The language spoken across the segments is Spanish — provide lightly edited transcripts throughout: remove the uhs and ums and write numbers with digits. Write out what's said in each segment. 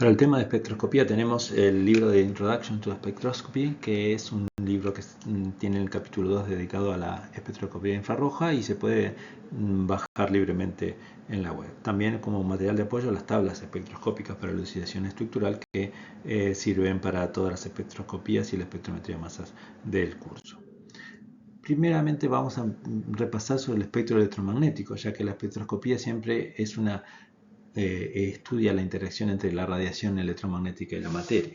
Para el tema de espectroscopía tenemos el libro de Introduction to Spectroscopy, que es un libro que tiene el capítulo 2 dedicado a la espectroscopía infrarroja y se puede bajar libremente en la web. También como material de apoyo las tablas espectroscópicas para elucidación estructural que sirven para todas las espectroscopías y la espectrometría de masas del curso. Primeramente vamos a repasar sobre el espectro electromagnético, ya que la espectroscopía siempre es estudia la interacción entre la radiación electromagnética y la materia.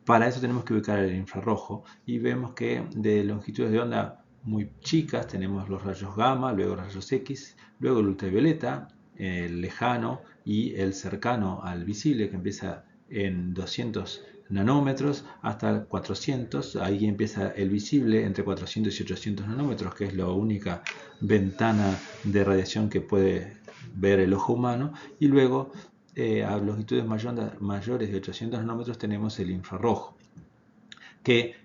Para eso tenemos que ubicar el infrarrojo y vemos que de longitudes de onda muy chicas tenemos los rayos gamma, luego rayos X, luego el ultravioleta, el lejano y el cercano al visible, que empieza en 200 nanómetros hasta 400. Ahí empieza el visible entre 400 y 800 nanómetros, que es la única ventana de radiación que puede ver el ojo humano. Y luego a longitudes mayores de 800 nanómetros tenemos el infrarrojo, que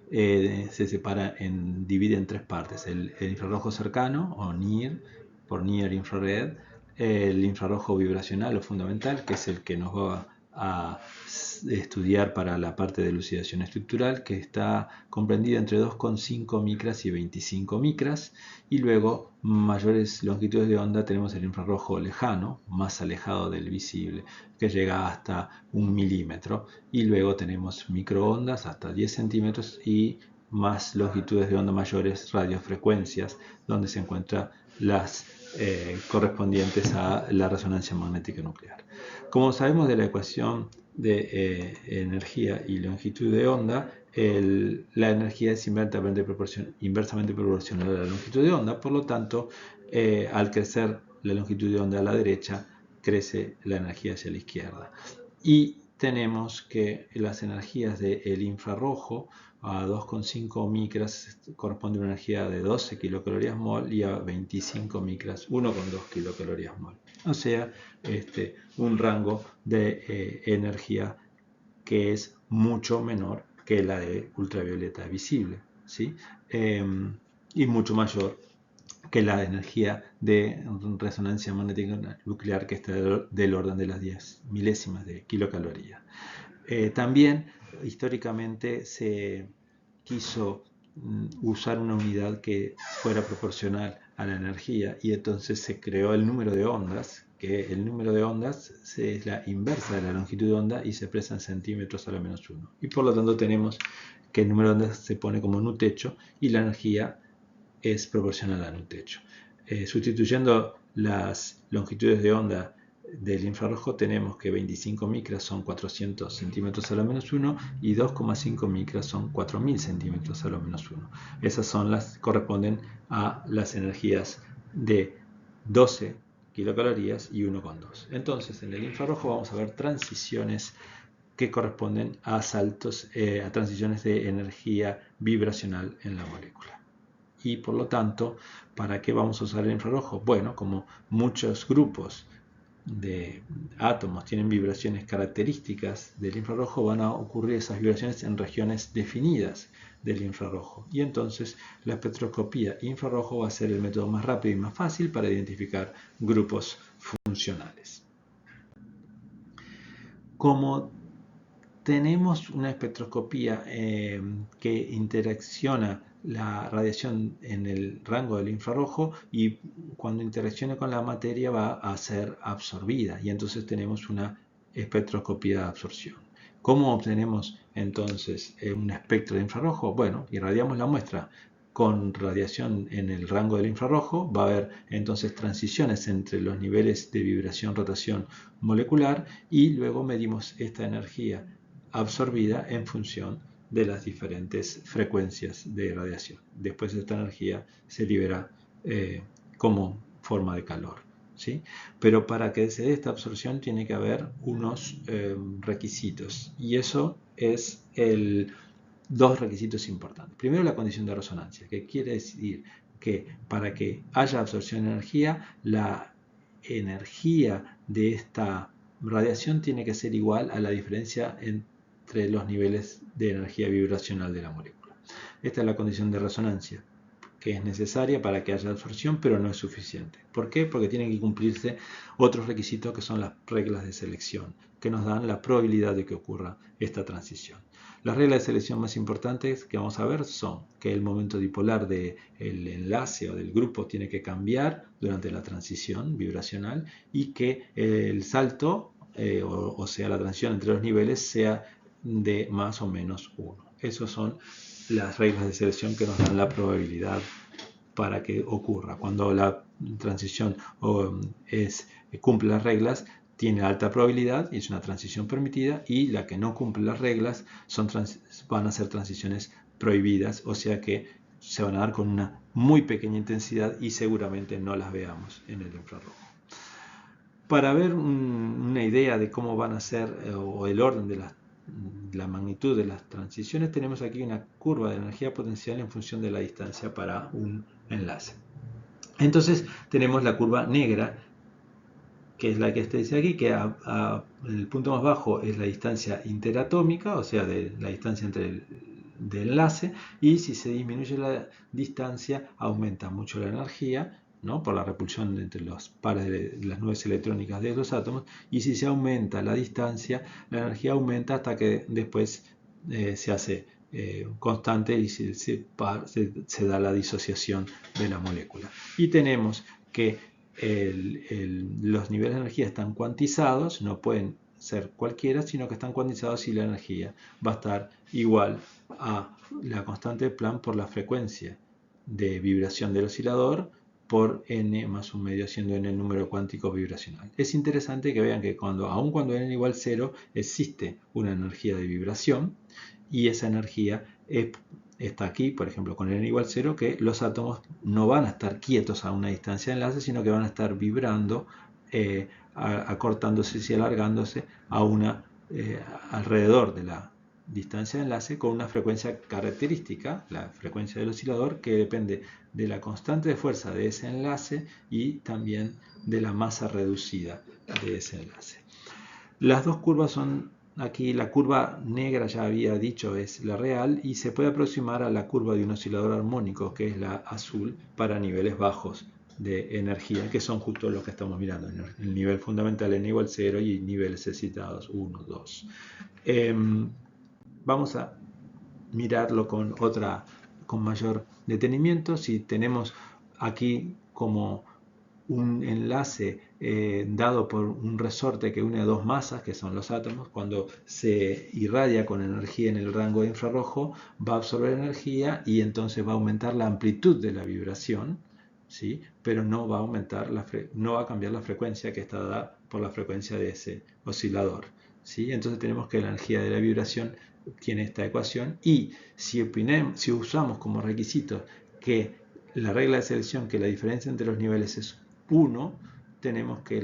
se separa, divide en tres partes: el infrarrojo cercano o NIR, por Near Infrared, el infrarrojo vibracional o fundamental, que es el que nos va a estudiar para la parte de elucidación estructural, que está comprendida entre 2,5 micras y 25 micras, y luego mayores longitudes de onda tenemos el infrarrojo lejano, más alejado del visible, que llega hasta 1 milímetro, y luego tenemos microondas hasta 10 centímetros y más longitudes de onda mayores, radiofrecuencias, donde se encuentran las correspondientes a la resonancia magnética nuclear. Como sabemos de la ecuación de energía y longitud de onda, la energía es inversamente proporcional a la longitud de onda. Por lo tanto, al crecer la longitud de onda a la derecha, crece la energía hacia la izquierda. Y tenemos que las energías del infrarrojo a 2,5 micras corresponde a una energía de 12 kilocalorías mol y a 25 micras 1,2 kilocalorías mol. O sea, un rango de energía que es mucho menor que la de ultravioleta visible, ¿sí? Y mucho mayor que la energía de resonancia magnética nuclear, que está del orden de las 10 milésimas de kilocaloría. También históricamente se quiso usar una unidad que fuera proporcional a la energía, y entonces se creó el número de ondas, que el número de ondas es la inversa de la longitud de onda y se expresa en centímetros a la menos 1. Y por lo tanto tenemos que el número de ondas se pone como nu techo y la energía es proporcional a nu techo. Sustituyendo las longitudes de onda del infrarrojo, tenemos que 25 micras son 400 centímetros a la menos 1 y 2,5 micras son 4000 centímetros a la menos 1. Esas son corresponden a las energías de 12 kilocalorías y 1,2. Entonces, en el infrarrojo vamos a ver transiciones que corresponden a saltos, a transiciones de energía vibracional en la molécula. Y por lo tanto, ¿para qué vamos a usar el infrarrojo? Bueno, como muchos grupos de átomos tienen vibraciones características del infrarrojo, van a ocurrir esas vibraciones en regiones definidas del infrarrojo. Y entonces la espectroscopía infrarrojo va a ser el método más rápido y más fácil para identificar grupos funcionales. Como tenemos una espectroscopía que interacciona la radiación en el rango del infrarrojo, y cuando interaccione con la materia va a ser absorbida, y entonces tenemos una espectroscopía de absorción. ¿Cómo obtenemos entonces un espectro de infrarrojo? Bueno, irradiamos la muestra con radiación en el rango del infrarrojo, va a haber entonces transiciones entre los niveles de vibración, rotación molecular, y luego medimos esta energía absorbida en función de las diferentes frecuencias de radiación. Después esta energía se libera como forma de calor, ¿sí? Pero para que se dé esta absorción tiene que haber unos requisitos, y eso es dos requisitos importantes. Primero, la condición de resonancia, que quiere decir que para que haya absorción de energía, la energía de esta radiación tiene que ser igual a la diferencia entre los niveles de energía vibracional de la molécula. Esta es la condición de resonancia, que es necesaria para que haya absorción, pero no es suficiente. ¿Por qué? Porque tienen que cumplirse otros requisitos que son las reglas de selección, que nos dan la probabilidad de que ocurra esta transición. Las reglas de selección más importantes que vamos a ver son que el momento dipolar del enlace o del grupo tiene que cambiar durante la transición vibracional y que el salto, o sea, la transición entre los niveles, sea de más o menos 1. Esas son las reglas de selección que nos dan la probabilidad para que ocurra. Cuando la transición cumple las reglas, tiene alta probabilidad y es una transición permitida, y la que no cumple las reglas van a ser transiciones prohibidas, o sea que se van a dar con una muy pequeña intensidad y seguramente no las veamos en el infrarrojo. Para ver una idea de cómo van a ser o el orden de la magnitud de las transiciones, tenemos aquí una curva de energía potencial en función de la distancia para un enlace. Entonces tenemos la curva negra, que es la que dice aquí, que el punto más bajo es la distancia interatómica, o sea, de la distancia entre el enlace, y si se disminuye la distancia aumenta mucho la energía, ¿no? Por la repulsión entre los pares de las nubes electrónicas de los átomos, y si se aumenta la distancia, la energía aumenta hasta que después se hace constante y se da la disociación de la molécula. Y tenemos que los niveles de energía están cuantizados, no pueden ser cualquiera, sino que están cuantizados y la energía va a estar igual a la constante de Planck por la frecuencia de vibración del oscilador por n más un medio, siendo n el número cuántico vibracional. Es interesante que vean que aun cuando n igual 0 existe una energía de vibración, y esa energía está aquí, por ejemplo, con n igual 0, que los átomos no van a estar quietos a una distancia de enlace, sino que van a estar vibrando, acortándose y alargándose alrededor de la distancia de enlace con una frecuencia característica, la frecuencia del oscilador, que depende de la constante de fuerza de ese enlace y también de la masa reducida de ese enlace. Las dos curvas son aquí, la curva negra ya había dicho es la real y se puede aproximar a la curva de un oscilador armónico, que es la azul, para niveles bajos de energía, que son justo los que estamos mirando, el nivel fundamental n igual 0 y niveles excitados 1, 2. Vamos a mirarlo con mayor detenimiento. Si tenemos aquí como un enlace dado por un resorte que une a dos masas, que son los átomos, cuando se irradia con energía en el rango de infrarrojo, va a absorber energía y entonces va a aumentar la amplitud de la vibración, ¿sí? Pero no va a aumentar no va a cambiar la frecuencia que está dada por la frecuencia de ese oscilador, ¿sí? Entonces tenemos que la energía de la vibración tiene esta ecuación, y si usamos como requisito que la regla de selección, que la diferencia entre los niveles es 1, tenemos que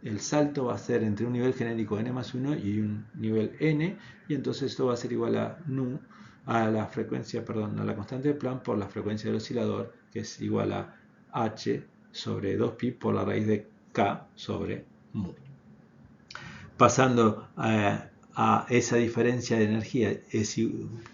el salto va a ser entre un nivel genérico n más 1 y un nivel n, y entonces esto va a ser igual a nu, a la constante de Planck por la frecuencia del oscilador, que es igual a h sobre 2pi por la raíz de k sobre mu. Pasando a esa diferencia de energía,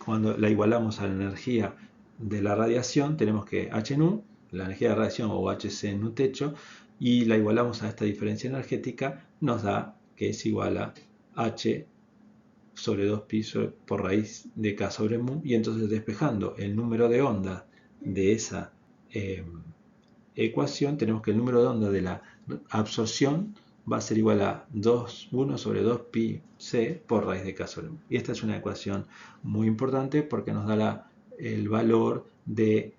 cuando la igualamos a la energía de la radiación, tenemos que h nu, la energía de radiación, o hc nu techo, y la igualamos a esta diferencia energética, nos da que es igual a h sobre 2pi por raíz de k sobre mu, y entonces despejando el número de onda de esa ecuación, tenemos que el número de onda de la absorción va a ser igual a 1 sobre 2pi c por raíz de k sobre mu. Y esta es una ecuación muy importante porque nos da el valor del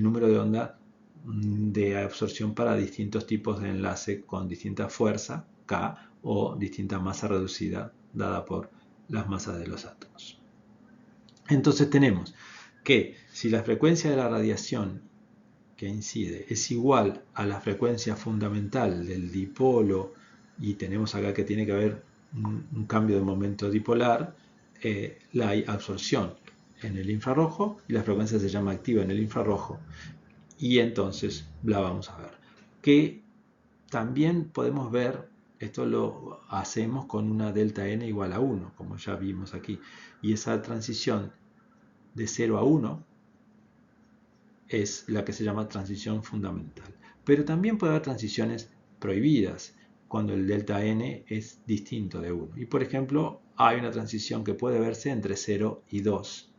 número de onda de absorción para distintos tipos de enlace con distinta fuerza, K, o distinta masa reducida dada por las masas de los átomos. Entonces tenemos que si la frecuencia de la radiación que incide es igual a la frecuencia fundamental del dipolo, y tenemos acá que tiene que haber un cambio de momento dipolar, la absorción en el infrarrojo, y la frecuencia se llama activa en el infrarrojo, y entonces la vamos a ver. Que también podemos ver, esto lo hacemos con una delta n igual a 1, como ya vimos aquí, y esa transición de 0 a 1 es la que se llama transición fundamental. Pero también puede haber transiciones prohibidas, cuando el delta n es distinto de 1. Y por ejemplo, hay una transición que puede verse entre 0 y 2.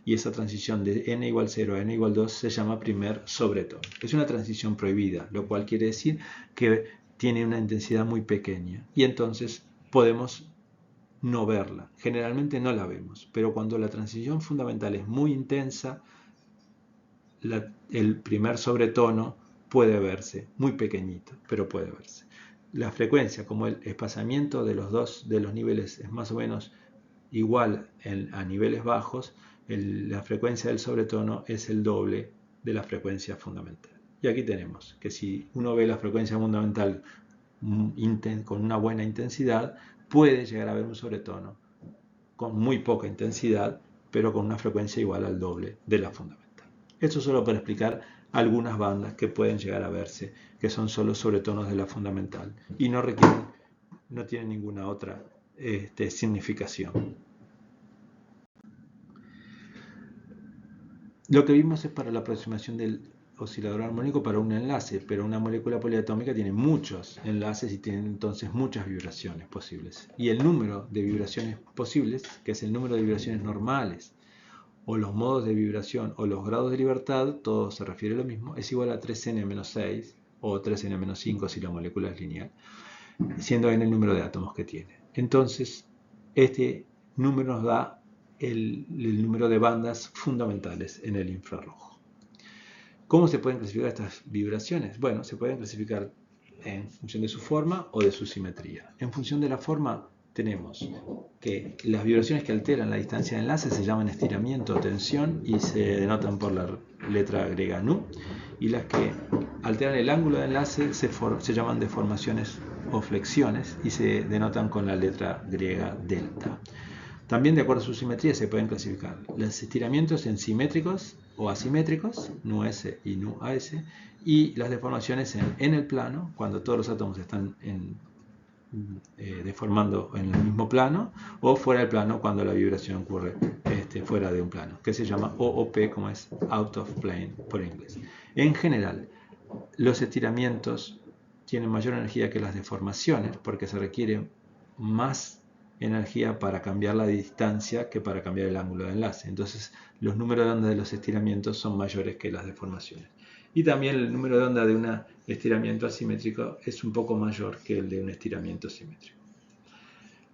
Y esa transición de n igual 0 a n igual 2 se llama primer sobretono. Es una transición prohibida, lo cual quiere decir que tiene una intensidad muy pequeña. Y entonces podemos no verla. Generalmente no la vemos, pero cuando la transición fundamental es muy intensa, el primer sobretono puede verse, muy pequeñito, pero puede verse. La frecuencia, como el espaciamiento de los dos de los niveles es más o menos igual a niveles bajos, la frecuencia del sobretono es el doble de la frecuencia fundamental. Y aquí tenemos que si uno ve la frecuencia fundamental con una buena intensidad, puede llegar a ver un sobretono con muy poca intensidad, pero con una frecuencia igual al doble de la fundamental. Esto solo para explicar algunas bandas que pueden llegar a verse, que son solo sobretonos de la fundamental y no tienen ninguna otra significación. Lo que vimos es para la aproximación del oscilador armónico para un enlace, pero una molécula poliatómica tiene muchos enlaces y tiene entonces muchas vibraciones posibles. Y el número de vibraciones posibles, que es el número de vibraciones normales, o los modos de vibración, o los grados de libertad, todo se refiere a lo mismo, es igual a 3n-6 o 3n-5 si la molécula es lineal, siendo n el número de átomos que tiene. Entonces, este número nos da el número de bandas fundamentales en el infrarrojo. ¿Cómo se pueden clasificar estas vibraciones? Bueno, se pueden clasificar en función de su forma o de su simetría. En función de la forma tenemos que las vibraciones que alteran la distancia de enlace se llaman estiramiento o tensión y se denotan por la letra griega nu, y las que alteran el ángulo de enlace se llaman deformaciones o flexiones y se denotan con la letra griega delta. También de acuerdo a su simetría se pueden clasificar los estiramientos en simétricos o asimétricos, nu-s y nu-as, y las deformaciones en el plano, cuando todos los átomos están deformando en el mismo plano, o fuera del plano cuando la vibración ocurre fuera de un plano, que se llama OOP, como es out of plane por inglés. En general, los estiramientos tienen mayor energía que las deformaciones porque se requiere más energía para cambiar la distancia que para cambiar el ángulo de enlace. Entonces los números de onda de los estiramientos son mayores que las deformaciones. Y también el número de onda de un estiramiento asimétrico es un poco mayor que el de un estiramiento simétrico.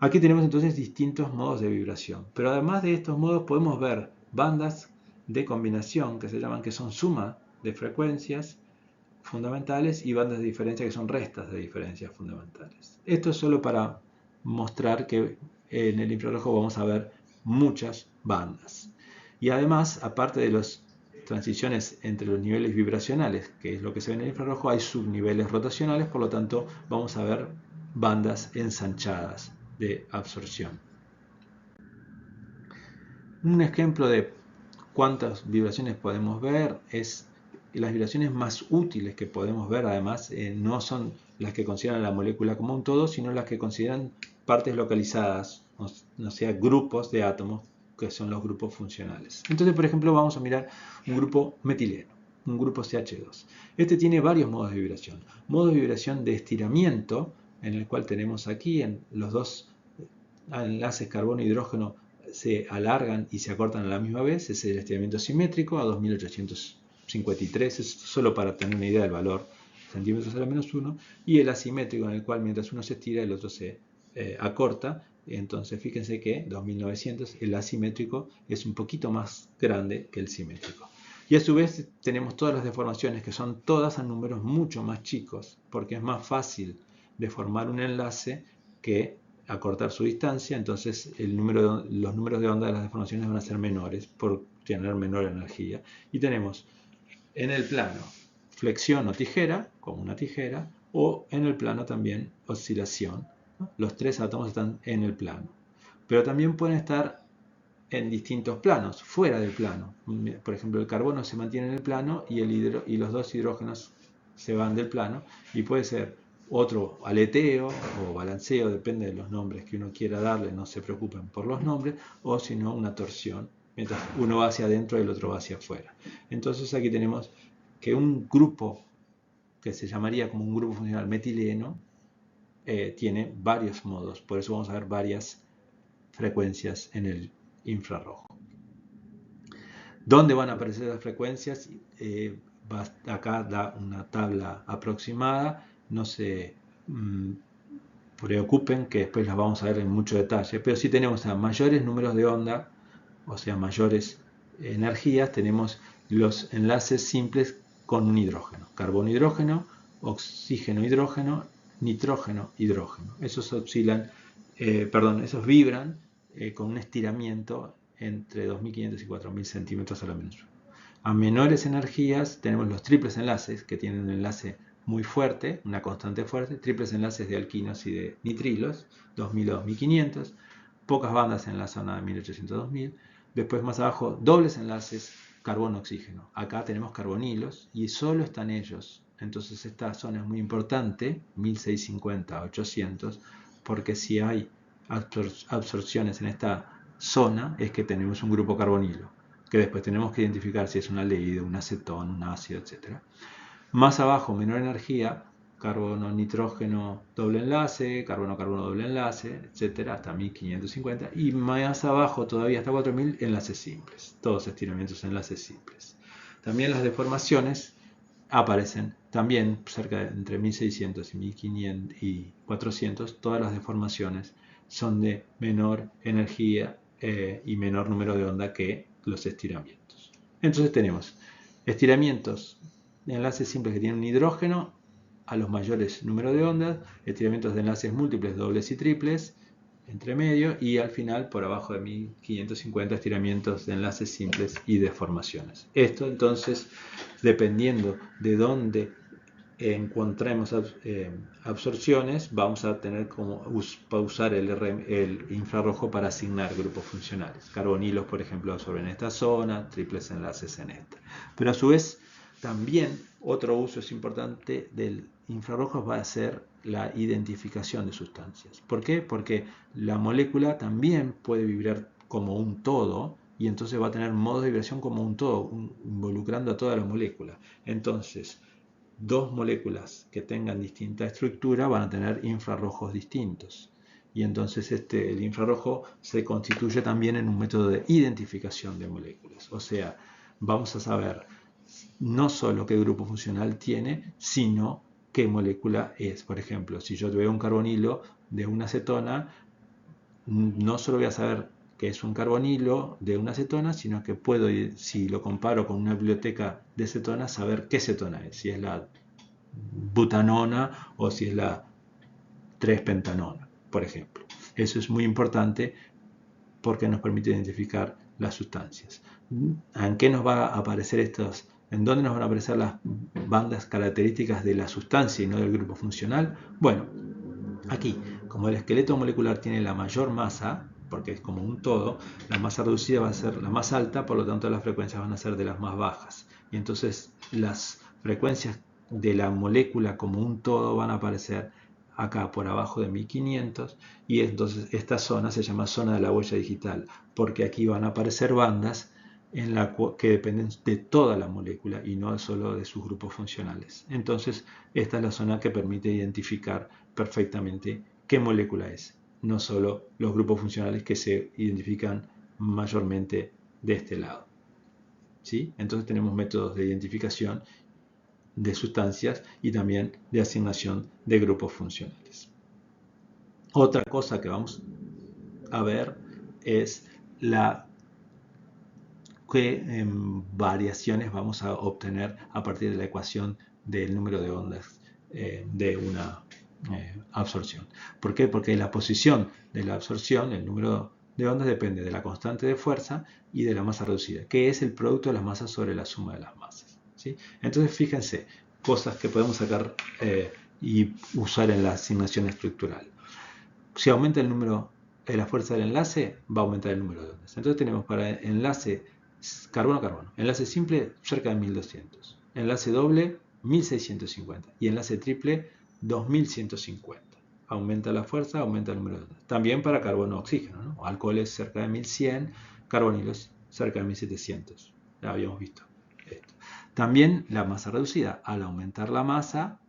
Aquí tenemos entonces distintos modos de vibración, pero además de estos modos podemos ver bandas de combinación que se llaman, que son suma de frecuencias fundamentales, y bandas de diferencia que son restas de diferencias fundamentales. Esto es solo para mostrar que en el infrarrojo vamos a ver muchas bandas. Y además, aparte de las transiciones entre los niveles vibracionales, que es lo que se ve en el infrarrojo, hay subniveles rotacionales, por lo tanto vamos a ver bandas ensanchadas de absorción. Un ejemplo de cuántas vibraciones podemos ver es las vibraciones más útiles que podemos ver. Además, no son las que consideran la molécula como un todo, sino las que consideran partes localizadas, o sea, grupos de átomos, que son los grupos funcionales. Entonces, por ejemplo, vamos a mirar un grupo metileno, un grupo CH2. Este tiene varios modos de vibración. Modo de vibración de estiramiento, en el cual tenemos aquí en los dos enlaces carbono-hidrógeno se alargan y se acortan a la misma vez. Es el estiramiento simétrico a 2853, es solo para tener una idea del valor, centímetros a la menos 1, y el asimétrico, en el cual mientras uno se estira el otro se acorta. Entonces fíjense que 2900, el asimétrico es un poquito más grande que el simétrico. Y a su vez tenemos todas las deformaciones, que son todas a números mucho más chicos, porque es más fácil deformar un enlace que acortar su distancia. Entonces los números de onda de las deformaciones van a ser menores por tener menor energía. Y tenemos en el plano flexión o tijera, como una tijera, o en el plano también oscilación, ¿no? Los tres átomos están en el plano, pero también pueden estar en distintos planos, fuera del plano. Por ejemplo, el carbono se mantiene en el plano y los dos hidrógenos se van del plano, y puede ser otro aleteo o balanceo, depende de los nombres que uno quiera darle, no se preocupen por los nombres, o si no una torsión mientras uno va hacia adentro y el otro va hacia afuera. Entonces aquí tenemos que un grupo que se llamaría como un grupo funcional metileno tiene varios modos, por eso vamos a ver varias frecuencias en el infrarrojo. ¿Dónde van a aparecer las frecuencias? Acá da una tabla aproximada, no se preocupen que después las vamos a ver en mucho detalle, pero si tenemos a mayores números de onda, o sea, mayores energías, tenemos los enlaces simples con un hidrógeno, carbono-hidrógeno, oxígeno-hidrógeno, nitrógeno-hidrógeno. Esos oscilan, esos vibran con un estiramiento entre 2500 y 4000 centímetros a la menos. A menores energías tenemos los triples enlaces, que tienen un enlace muy fuerte, una constante fuerte, triples enlaces de alquinos y de nitrilos, 2000 a 2500, pocas bandas en la zona de 1800 a 2000. Después más abajo, dobles enlaces carbono-oxígeno. Acá tenemos carbonilos y solo están ellos. Entonces esta zona es muy importante, 1650 a 800, porque si hay absorciones en esta zona es que tenemos un grupo carbonilo, que después tenemos que identificar si es un aldehído, un acetón, un ácido, etc. Más abajo, menor energía, carbono, nitrógeno, doble enlace, carbono-carbono, doble enlace, etc. hasta 1550. Y más abajo, todavía hasta 4000, enlaces simples. Todos estiramientos enlaces simples. También las deformaciones aparecen también cerca de entre 1600 y 1500 y 400. Todas las deformaciones son de menor energía y menor número de onda que los estiramientos. Entonces tenemos estiramientos de enlaces simples que tienen un hidrógeno a los mayores números de ondas, estiramientos de enlaces múltiples, dobles y triples, entre medio, y al final, por abajo de 1550, estiramientos de enlaces simples y deformaciones. Esto entonces, dependiendo de dónde encontremos absorciones, vamos a tener como usar el infrarrojo para asignar grupos funcionales. Carbonilos, por ejemplo, absorben esta zona, triples enlaces en esta. Pero a su vez, también otro uso es importante del infrarrojo va a ser la identificación de sustancias. ¿Por qué? Porque la molécula también puede vibrar como un todo y entonces va a tener modos de vibración como un todo, involucrando a toda la molécula. Entonces, dos moléculas que tengan distinta estructura van a tener infrarrojos distintos. Y entonces el infrarrojo se constituye también en un método de identificación de moléculas. O sea, vamos a saber no solo qué grupo funcional tiene, sino qué molécula es. Por ejemplo, si yo veo un carbonilo de una acetona, no solo voy a saber que es un carbonilo de una acetona, sino que puedo, si lo comparo con una biblioteca de cetonas, saber qué cetona es, si es la butanona o si es la 3-pentanona, por ejemplo. Eso es muy importante porque nos permite identificar las sustancias. ¿En qué nos va a aparecer estos? ¿En dónde nos van a aparecer las bandas características de la sustancia y no del grupo funcional? Bueno, aquí, como el esqueleto molecular tiene la mayor masa, porque es como un todo, la masa reducida va a ser la más alta, por lo tanto las frecuencias van a ser de las más bajas. Y entonces las frecuencias de la molécula como un todo van a aparecer acá por abajo de 1500, y entonces esta zona se llama zona de la huella digital, porque aquí van a aparecer bandas que dependen de toda la molécula y no solo de sus grupos funcionales. Entonces esta es la zona que permite identificar perfectamente qué molécula es, no solo los grupos funcionales que se identifican mayormente de este lado. ¿Sí? Entonces tenemos métodos de identificación de sustancias y también de asignación de grupos funcionales. Otra cosa que vamos a ver es qué variaciones vamos a obtener a partir de la ecuación del número de ondas de una absorción. ¿Por qué? Porque la posición de la absorción, el número de ondas, depende de la constante de fuerza y de la masa reducida, que es el producto de las masas sobre la suma de las masas. ¿Sí? Entonces, fíjense, cosas que podemos sacar y usar en la asignación estructural. Si aumenta el número de la fuerza del enlace, va a aumentar el número de ondas. Entonces tenemos para enlace carbono-carbono, enlace simple cerca de 1200, enlace doble 1650 y enlace triple 2150. Aumenta la fuerza, aumenta el número de ondas. También para carbono-oxígeno, ¿no? Alcoholes cerca de 1100, carbonilos cerca de 1700. Ya habíamos visto esto. También la masa reducida. Al aumentar la masa,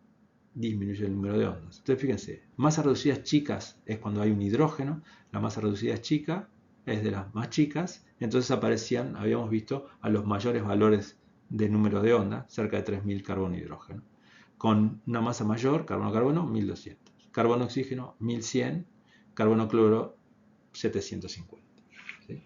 disminuye el número de ondas. Entonces fíjense, masas reducidas chicas es cuando hay un hidrógeno, la masa reducida es chica, es de las más chicas, entonces aparecían, habíamos visto, a los mayores valores de número de onda, cerca de 3000 carbono-hidrógeno. Con una masa mayor, carbono-carbono, 1200. Carbono-oxígeno, 1100. Carbono-cloro, 750. ¿Sí?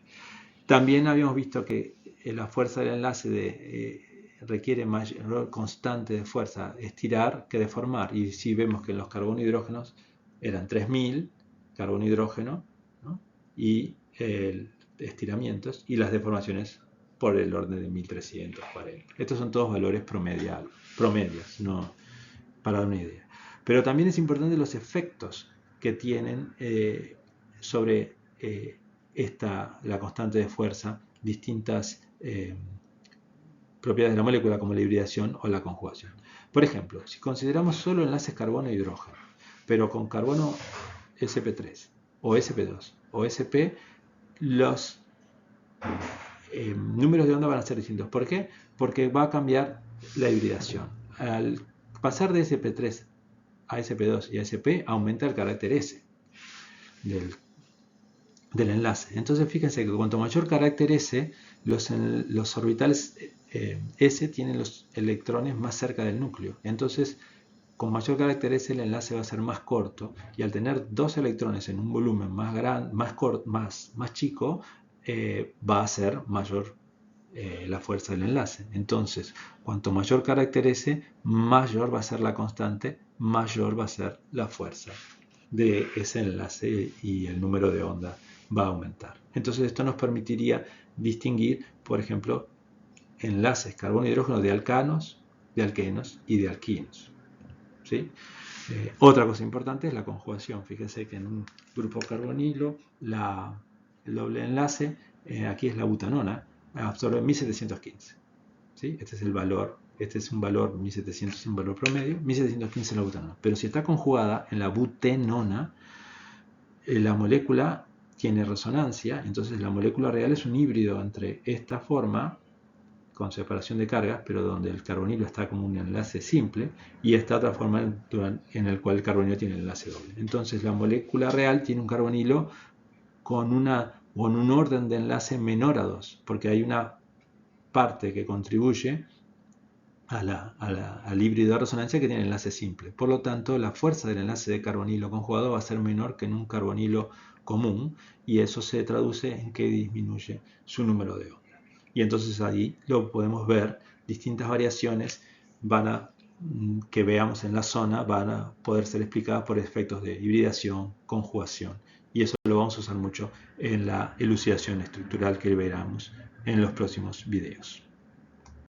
También habíamos visto que la fuerza del enlace requiere mayor constante de fuerza estirar que deformar. Y si vemos que en los carbono-hidrógenos eran 3000 carbono-hidrógeno, ¿no? Y estiramientos, y las deformaciones por el orden de 1340. Estos son todos valores promedios, no, para dar una idea. Pero también es importante los efectos que tienen sobre la constante de fuerza, distintas propiedades de la molécula como la hibridación o la conjugación. Por ejemplo, si consideramos solo enlaces carbono-hidrógeno, pero con carbono sp3 o sp2 o sp, los números de onda van a ser distintos. ¿Por qué? Porque va a cambiar la hibridación. Al pasar de sp3 a sp2 y a sp, aumenta el carácter S del enlace. Entonces fíjense que cuanto mayor carácter S, los orbitales S tienen los electrones más cerca del núcleo. Entonces, con mayor carácter S, el enlace va a ser más corto, y al tener dos electrones en un volumen más chico, va a ser mayor la fuerza del enlace. Entonces, cuanto mayor carácter S, mayor va a ser la constante, mayor va a ser la fuerza de ese enlace, y el número de onda va a aumentar. Entonces esto nos permitiría distinguir, por ejemplo, enlaces carbono-hidrógeno de alcanos, de alquenos y de alquinos. ¿Sí? Otra cosa importante es la conjugación. Fíjense que en un grupo carbonilo, el doble enlace, aquí es la butanona, absorbe 1715. ¿Sí? Este es el valor. Este es un valor, 1700 es un valor promedio, 1715 en la butanona. Pero si está conjugada en la butenona, la molécula tiene resonancia, entonces la molécula real es un híbrido entre esta forma, con separación de cargas, pero donde el carbonilo está como un enlace simple, y esta otra forma en la cual el carbonilo tiene el enlace doble. Entonces la molécula real tiene un carbonilo con un orden de enlace menor a 2, porque hay una parte que contribuye al híbrido de resonancia que tiene enlace simple. Por lo tanto, la fuerza del enlace de carbonilo conjugado va a ser menor que en un carbonilo común, y eso se traduce en que disminuye su número de onda. Y entonces ahí lo podemos ver, distintas variaciones que veamos en la zona van a poder ser explicadas por efectos de hibridación, conjugación, y eso lo vamos a usar mucho en la elucidación estructural que veremos en los próximos videos.